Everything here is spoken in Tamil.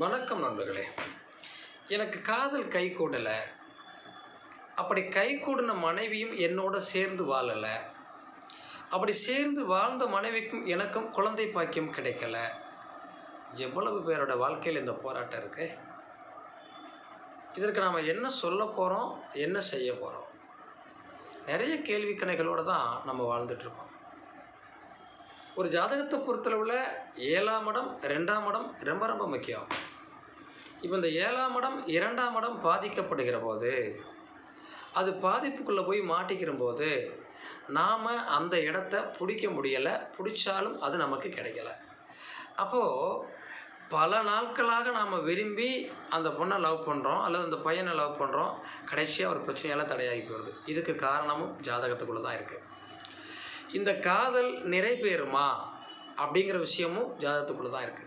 வணக்கம் நண்பர்களே. எனக்கு காதல் கைகூடலை. அப்படி கைகூடின மனைவியும் என்னோட சேர்ந்து வாழலை. அப்படி சேர்ந்து வாழ்ந்த மனைவிக்கும் எனக்கும் குழந்தை பாக்கியம் கிடைக்கல. எவ்வளவு பேரோட வாழ்க்கையில் இந்த போராட்டம் இருக்குது. இதற்கு நாம் என்ன சொல்ல போகிறோம், என்ன செய்ய போகிறோம்? நிறைய கேள்வி கணைகளோடு தான் நம்ம வாழ்ந்துட்டுருக்கோம். ஒரு ஜாதகத்தை பொறுத்தளவில் 7ஆம் இடம் 2ஆம் இடம் ரொம்ப ரொம்ப முக்கியம். இப்போ இந்த 7ஆம் இடம் 2ஆம் இடம் பாதிக்கப்படுகிற போது, அது பாதிப்புக்குள்ளே போய் மாட்டிக்கிற போது நாம் அந்த இடத்த பிடிக்க முடியலை. பிடிச்சாலும் அது நமக்கு கிடைக்கல. அப்போது பல நாட்களாக நாம் விரும்பி அந்த பொண்ணை லவ் பண்ணுறோம் அல்லது அந்த பையனை லவ் பண்ணுறோம். கடைசியாக ஒரு பிரச்சனையால் தடையாகி போகிறது. இதுக்கு காரணமும் ஜாதகத்துக்குள்ளே தான் இருக்குது. இந்த காதல் நிறைவேறுமா அப்படிங்கிற விஷயமும் ஜாதகத்துக்குள்ளே தான் இருக்குது.